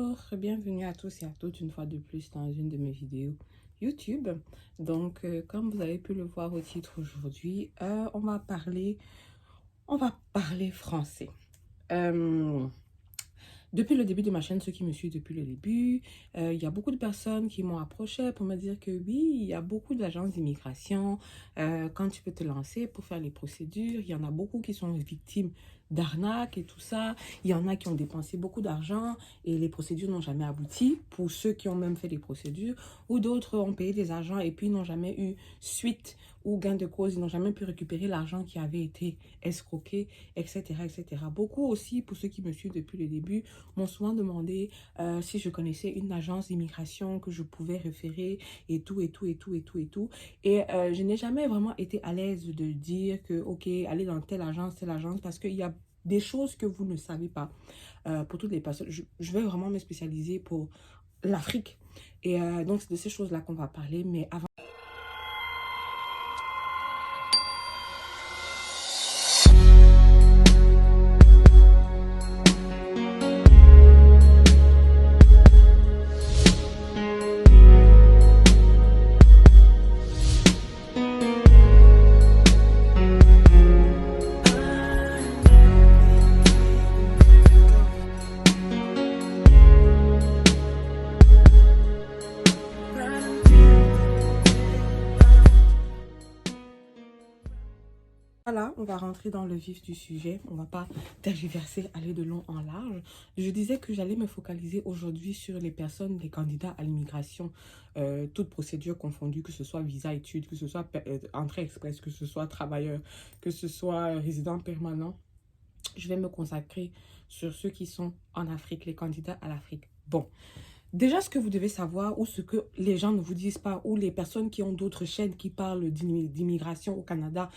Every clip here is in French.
Bonjour, bienvenue à tous et à toutes une fois de plus dans une de mes vidéos YouTube. Donc, comme vous avez pu le voir au titre aujourd'hui, on va parler français. Depuis le début de ma chaîne, ceux qui me suivent depuis le début, il y a beaucoup de personnes qui m'ont approché pour me dire que oui, il y a beaucoup d'agences d'immigration. Quand tu peux te lancer pour faire les procédures, il y en a beaucoup qui sont victimes d'arnaques et tout ça. Il y en a qui ont dépensé beaucoup d'argent et les procédures n'ont jamais abouti pour ceux qui ont même fait des procédures, ou d'autres ont payé des argents et puis n'ont jamais eu suite ou gain de cause, ils n'ont jamais pu récupérer l'argent qui avait été escroqué, etc., etc. Beaucoup aussi, pour ceux qui me suivent depuis le début, m'ont souvent demandé si je connaissais une agence d'immigration que je pouvais référer et tout, et tout, et tout, et tout, et tout. Et je n'ai jamais vraiment été à l'aise de dire que, ok, allez dans telle agence, parce qu'il y a des choses que vous ne savez pas. Pour toutes les personnes, je vais vraiment me spécialiser pour l'Afrique. Et donc, c'est de ces choses-là qu'on va parler. Mais avant, voilà, on va rentrer dans le vif du sujet. On ne va pas tergiverser, aller de long en large. Je disais que j'allais me focaliser aujourd'hui sur les personnes, les candidats à l'immigration, toutes procédures confondues, que ce soit visa, études, que ce soit entrée express, que ce soit travailleur, que ce soit résident permanent. Je vais me consacrer sur ceux qui sont en Afrique, les candidats à l'Afrique. Bon, déjà ce que vous devez savoir, ou ce que les gens ne vous disent pas, ou les personnes qui ont d'autres chaînes qui parlent d'immigration au Canada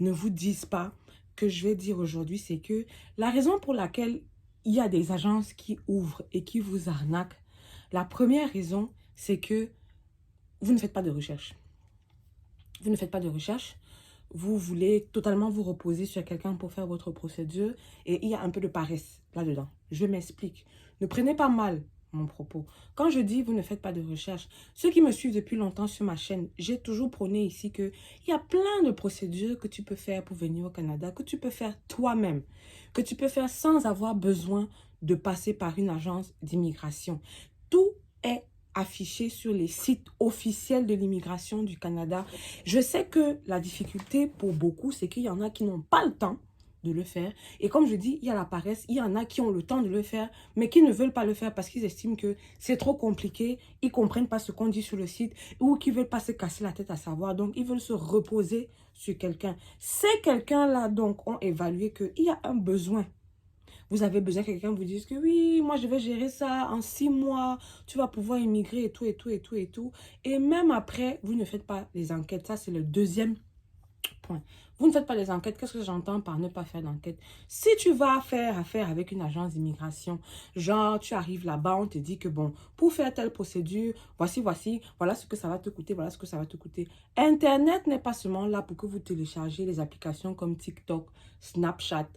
ne vous disent pas, que je vais dire aujourd'hui, c'est que la raison pour laquelle il y a des agences qui ouvrent et qui vous arnaquent, la première raison, c'est que vous ne faites pas de recherche. Vous ne faites pas de recherche. Vous voulez totalement vous reposer sur quelqu'un pour faire votre procédure et il y a un peu de paresse là-dedans. Je m'explique. Ne prenez pas mal mon propos. Quand je dis vous ne faites pas de recherche, ceux qui me suivent depuis longtemps sur ma chaîne, j'ai toujours prôné ici qu'il y a plein de procédures que tu peux faire pour venir au Canada, que tu peux faire toi-même, que tu peux faire sans avoir besoin de passer par une agence d'immigration. Tout est affiché sur les sites officiels de l'immigration du Canada. Je sais que la difficulté pour beaucoup, c'est qu'il y en a qui n'ont pas le temps de le faire. Et comme je dis, il y a la paresse, il y en a qui ont le temps de le faire, mais qui ne veulent pas le faire parce qu'ils estiment que c'est trop compliqué, ils ne comprennent pas ce qu'on dit sur le site ou qu'ils ne veulent pas se casser la tête à savoir. Donc, ils veulent se reposer sur quelqu'un. Ces quelqu'un-là, donc, ont évalué qu'il y a un besoin. Vous avez besoin que quelqu'un vous dise que oui, moi je vais gérer ça en 6 mois, tu vas pouvoir immigrer et tout, et tout, et tout, et tout. Et même après, vous ne faites pas les enquêtes. Ça, c'est le deuxième point. Vous ne faites pas les enquêtes. Qu'est-ce que j'entends par ne pas faire d'enquête? Si tu vas faire affaire avec une agence d'immigration, genre tu arrives là-bas, on te dit que bon, pour faire telle procédure, voici, voilà ce que ça va te coûter, voilà ce que ça va te coûter. Internet n'est pas seulement là pour que vous téléchargez les applications comme TikTok, Snapchat,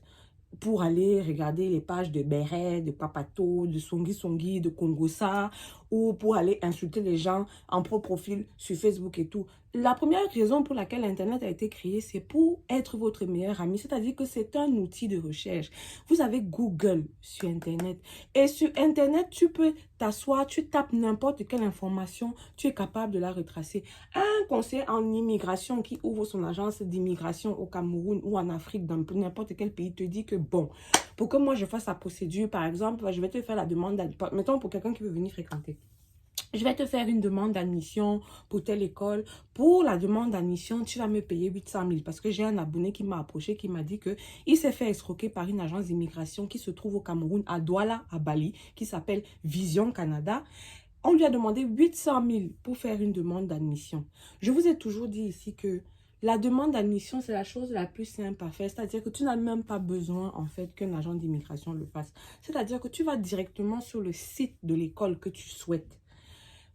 pour aller regarder les pages de Béret, de Papato, de Songi Songi, de Congossa, ou pour aller insulter les gens en profil sur Facebook et tout. La première raison pour laquelle Internet a été créé, c'est pour être votre meilleur ami, c'est-à-dire que c'est un outil de recherche. Vous avez Google sur Internet. Et sur Internet, tu peux t'asseoir, tu tapes n'importe quelle information, tu es capable de la retracer. Un conseiller en immigration qui ouvre son agence d'immigration au Cameroun ou en Afrique, dans n'importe quel pays, te dit que bon, pour que moi je fasse la procédure, par exemple, je vais te faire la demande, mettons pour quelqu'un qui veut venir fréquenter. Je vais te faire une demande d'admission pour telle école. Pour la demande d'admission, tu vas me payer 800 000 parce que j'ai un abonné qui m'a approché, qui m'a dit qu'il s'est fait escroquer par une agence d'immigration qui se trouve au Cameroun, à Douala, à Bali, qui s'appelle Vision Canada. On lui a demandé 800 000 pour faire une demande d'admission. Je vous ai toujours dit ici que la demande d'admission, c'est la chose la plus simple à faire. C'est-à-dire que tu n'as même pas besoin, en fait, qu'un agent d'immigration le fasse. C'est-à-dire que tu vas directement sur le site de l'école que tu souhaites.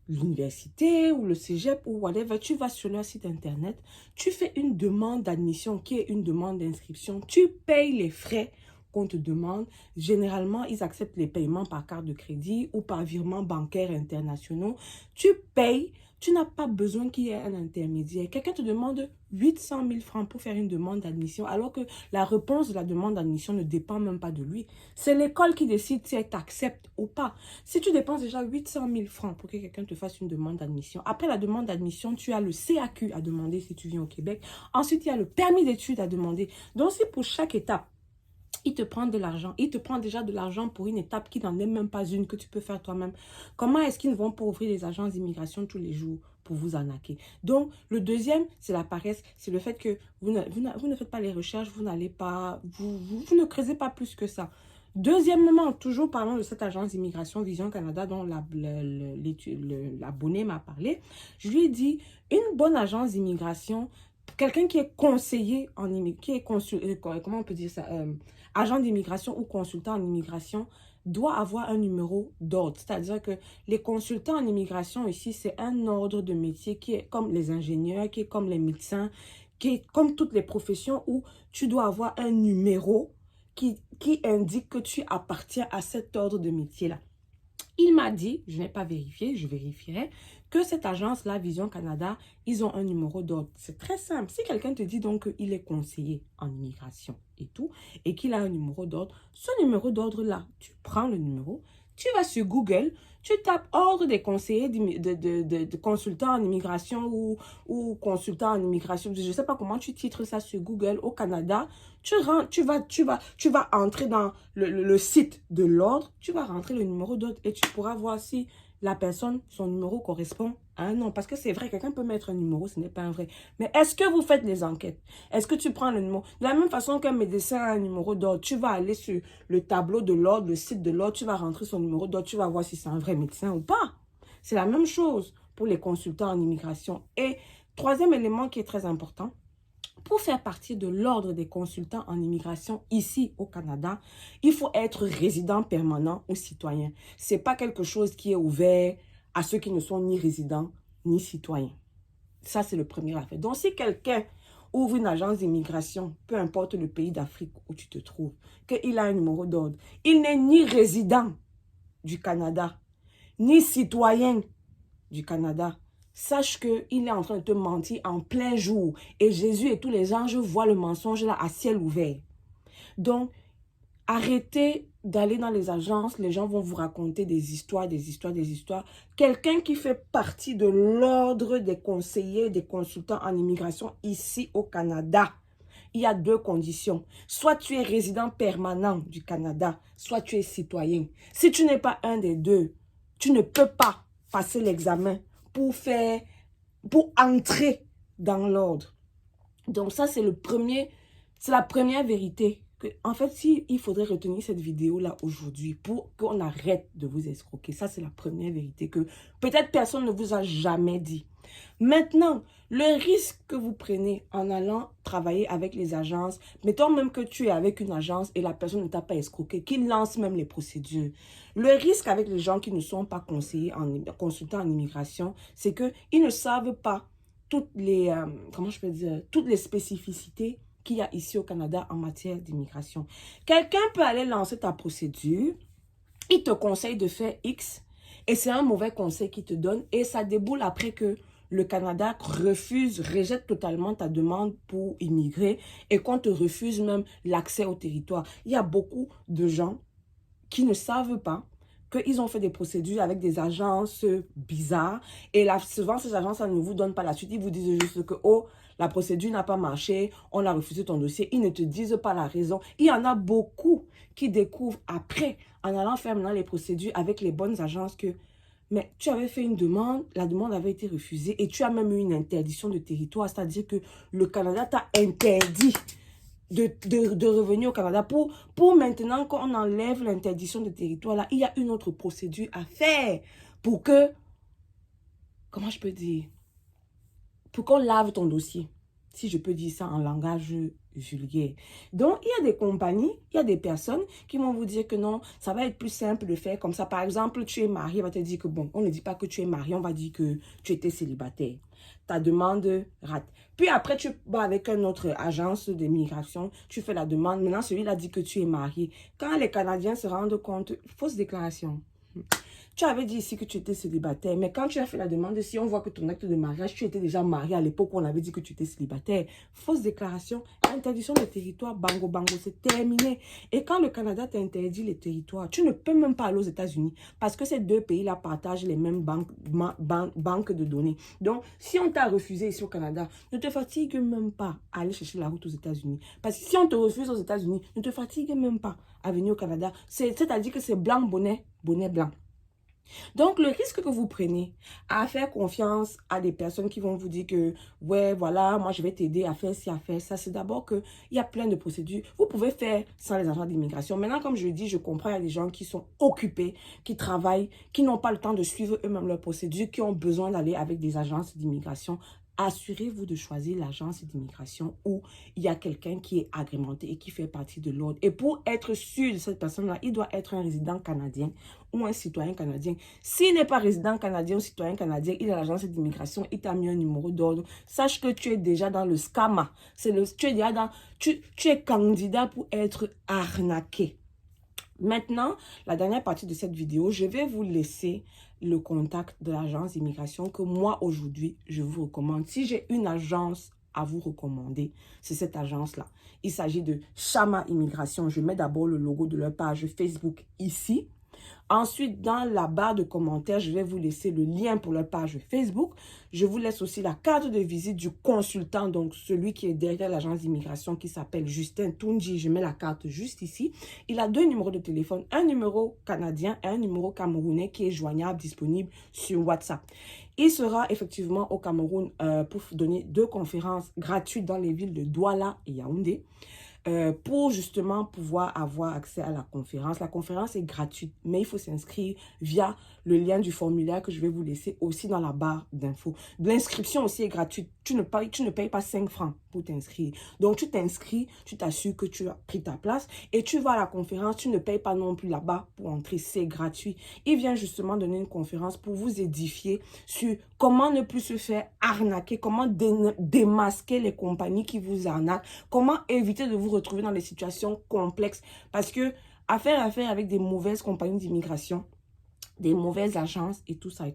L'université ou le cégep ou whatever, tu vas sur leur site internet, tu fais une demande d'admission qui est une demande d'inscription, tu payes les frais qu'on te demande, généralement, ils acceptent les paiements par carte de crédit ou par virement bancaire internationaux. Tu payes, tu n'as pas besoin qu'il y ait un intermédiaire. Quelqu'un te demande 800 000 francs pour faire une demande d'admission, alors que la réponse de la demande d'admission ne dépend même pas de lui. C'est l'école qui décide si elle t'accepte ou pas. Si tu dépenses déjà 800 000 francs pour que quelqu'un te fasse une demande d'admission, après la demande d'admission, tu as le CAQ à demander si tu viens au Québec. Ensuite, il y a le permis d'études à demander. Donc, si pour chaque étape, il te prend de l'argent. Il te prend déjà de l'argent pour une étape qui n'en est même pas une que tu peux faire toi-même. Comment est-ce qu'ils ne vont pas ouvrir les agences d'immigration tous les jours pour vous arnaquer? Donc, le deuxième, c'est la paresse. C'est le fait que vous ne faites pas les recherches, vous n'allez pas, vous ne creusez pas plus que ça. Deuxièmement, toujours parlant de cette agence d'immigration Vision Canada dont l'abonné m'a parlé, je lui ai dit, une bonne agence d'immigration, quelqu'un qui est conseiller en immigration, qui est comment on peut dire ça, agent d'immigration ou consultant en immigration, doit avoir un numéro d'ordre. C'est-à-dire que les consultants en immigration ici, c'est un ordre de métier qui est comme les ingénieurs, qui est comme les médecins, qui est comme toutes les professions où tu dois avoir un numéro qui indique que tu appartiens à cet ordre de métier-là. Il m'a dit, je n'ai pas vérifié, je vérifierai, que cette agence-là, Vision Canada, ils ont un numéro d'ordre. C'est très simple. Si quelqu'un te dit donc qu'il est conseiller en immigration et tout, et qu'il a un numéro d'ordre, ce numéro d'ordre-là, tu prends le numéro, tu vas sur Google, tu tapes ordre des conseillers de consultants en immigration ou consultants en immigration. Je ne sais pas comment tu titres ça sur Google au Canada. Tu vas entrer dans le site de l'ordre, tu vas rentrer le numéro d'ordre et tu pourras voir si la personne, son numéro correspond à un nom. Parce que c'est vrai, quelqu'un peut mettre un numéro, ce n'est pas un vrai. Mais est-ce que vous faites les enquêtes? Est-ce que tu prends le numéro? De la même façon qu'un médecin a un numéro d'ordre, tu vas aller sur le tableau de l'ordre, le site de l'ordre, tu vas rentrer son numéro d'ordre, tu vas voir si c'est un vrai médecin ou pas. C'est la même chose pour les consultants en immigration. Et troisième élément qui est très important, pour faire partie de l'ordre des consultants en immigration ici au Canada, il faut être résident permanent ou citoyen. Ce n'est pas quelque chose qui est ouvert à ceux qui ne sont ni résidents ni citoyens. Ça, c'est le premier affaire. Donc, si quelqu'un ouvre une agence d'immigration, peu importe le pays d'Afrique où tu te trouves, qu'il a un numéro d'ordre, il n'est ni résident du Canada, ni citoyen du Canada, sache qu'il est en train de te mentir en plein jour. Et Jésus et tous les anges voient le mensonge là à ciel ouvert. Donc, arrêtez d'aller dans les agences. Les gens vont vous raconter des histoires, des histoires, des histoires. Quelqu'un qui fait partie de l'ordre des conseillers, des consultants en immigration ici au Canada, il y a deux conditions. Soit tu es résident permanent du Canada, soit tu es citoyen. Si tu n'es pas un des deux, tu ne peux pas passer l'examen pour entrer dans l'ordre. Donc ça, c'est la première vérité. En fait, il faudrait retenir cette vidéo-là aujourd'hui pour qu'on arrête de vous escroquer. Ça, c'est la première vérité que peut-être personne ne vous a jamais dit. Maintenant, le risque que vous prenez en allant travailler avec les agences, mettons même que tu es avec une agence et la personne ne t'a pas escroqué, qu'il lance même les procédures. Le risque avec les gens qui ne sont pas conseillers, consultants en immigration, c'est qu'ils ne savent pas toutes les, toutes les spécificités qu'il y a ici au Canada en matière d'immigration. Quelqu'un peut aller lancer ta procédure, il te conseille de faire X, et c'est un mauvais conseil qu'il te donne, et ça déboule après que le Canada rejette totalement ta demande pour immigrer, et qu'on te refuse même l'accès au territoire. Il y a beaucoup de gens qui ne savent pas qu'ils ont fait des procédures avec des agences bizarres, et là, souvent ces agences ne vous donnent pas la suite, ils vous disent juste que, oh, la procédure n'a pas marché, on a refusé ton dossier. Ils ne te disent pas la raison. Il y en a beaucoup qui découvrent après, en allant faire maintenant les procédures avec les bonnes agences, que mais tu avais fait une demande, la demande avait été refusée et tu as même eu une interdiction de territoire. C'est-à-dire que le Canada t'a interdit de revenir au Canada. Pour maintenant qu'on enlève l'interdiction de territoire, là, il y a une autre procédure à faire pour que, comment je peux dire, pour qu'on lave ton dossier, si je peux dire ça en langage vulgaire. Donc, il y a des compagnies, il y a des personnes qui vont vous dire que non, ça va être plus simple de faire comme ça. Par exemple, tu es marié, on va te dire que bon, on ne dit pas que tu es marié, on va dire que tu étais célibataire. Ta demande rate. Puis après, tu vas avec une autre agence d'immigration, tu fais la demande. Maintenant, celui-là dit que tu es marié. Quand les Canadiens se rendent compte, fausse déclaration. Tu avais dit ici que tu étais célibataire, mais quand tu as fait la demande, si on voit que ton acte de mariage, tu étais déjà marié à l'époque où on avait dit que tu étais célibataire, fausse déclaration, interdiction de territoire, bango, bango, c'est terminé. Et quand le Canada t'interdit les territoires, tu ne peux même pas aller aux États-Unis parce que ces deux pays-là partagent les mêmes banques de données. Donc, si on t'a refusé ici au Canada, ne te fatigue même pas à aller chercher la route aux États-Unis. Parce que si on te refuse aux États-Unis, ne te fatigue même pas à venir au Canada. C'est-à-dire que c'est blanc, bonnet, bonnet blanc. Donc, le risque que vous prenez à faire confiance à des personnes qui vont vous dire que, ouais, voilà, moi, je vais t'aider à faire ci, à faire ça, c'est d'abord qu'il y a plein de procédures. Vous pouvez faire sans les agents d'immigration. Maintenant, comme je le dis, je comprends, il y a des gens qui sont occupés, qui travaillent, qui n'ont pas le temps de suivre eux-mêmes leurs procédures, qui ont besoin d'aller avec des agences d'immigration. Assurez-vous de choisir l'agence d'immigration où il y a quelqu'un qui est agrémenté et qui fait partie de l'ordre. Et pour être sûr de cette personne-là, il doit être un résident canadien ou un citoyen canadien. S'il n'est pas résident canadien ou citoyen canadien, il est à l'agence d'immigration, il t'a mis un numéro d'ordre. Sache que tu es déjà dans le scamma. Tu es déjà tu es candidat pour être arnaqué. Maintenant, la dernière partie de cette vidéo, je vais vous laisser le contact de l'agence d'immigration que moi, aujourd'hui, je vous recommande. Si j'ai une agence à vous recommander, c'est cette agence-là. Il s'agit de Shama Immigration. Je mets d'abord le logo de leur page Facebook ici. Ensuite, dans la barre de commentaires, je vais vous laisser le lien pour leur page Facebook. Je vous laisse aussi la carte de visite du consultant, donc celui qui est derrière l'agence d'immigration qui s'appelle Justin Tunji. Je mets la carte juste ici. Il a deux numéros de téléphone, un numéro canadien et un numéro camerounais qui est joignable, disponible sur WhatsApp. Il sera effectivement au Cameroun pour donner 2 conférences gratuites dans les villes de Douala et Yaoundé. Pour justement pouvoir avoir accès à la conférence. La conférence est gratuite, mais il faut s'inscrire via le lien du formulaire que je vais vous laisser aussi dans la barre d'infos. L'inscription aussi est gratuite. Tu ne payes pas 5 francs pour t'inscrire. Donc, tu t'inscris, tu t'assures que tu as pris ta place et tu vas à la conférence. Tu ne payes pas non plus là-bas pour entrer. C'est gratuit. Il vient justement donner une conférence pour vous édifier sur comment ne plus se faire arnaquer, comment démasquer les compagnies qui vous arnaquent, comment éviter de vous retrouver dans des situations complexes. Parce que affaire avec des mauvaises compagnies d'immigration, des mauvaises agences et tout ça,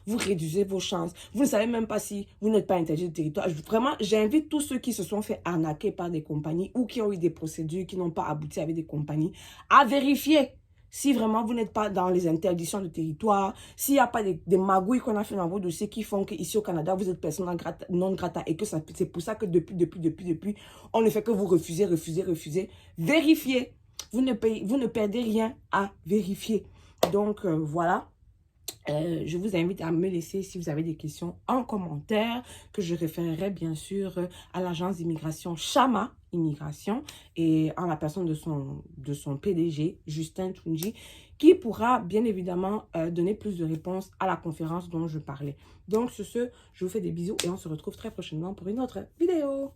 vous réduisez vos chances. Vous ne savez même pas si vous n'êtes pas interdit de territoire. Vraiment, j'invite tous ceux qui se sont fait arnaquer par des compagnies ou qui ont eu des procédures qui n'ont pas abouti avec des compagnies à vérifier si vraiment vous n'êtes pas dans les interdictions de territoire, s'il n'y a pas des magouilles qu'on a fait dans vos dossiers qui font qu'ici au Canada, vous êtes personne non grata et que c'est pour ça que depuis, on ne fait que vous refuser. Vérifiez. Vous ne perdez rien à vérifier. Donc, voilà. Je vous invite à me laisser, si vous avez des questions, en commentaire, que je référerai bien sûr à l'agence d'immigration Shama Immigration et en la personne de son PDG, Justin Tunji, qui pourra bien évidemment donner plus de réponses à la conférence dont je parlais. Donc, sur ce, je vous fais des bisous et on se retrouve très prochainement pour une autre vidéo.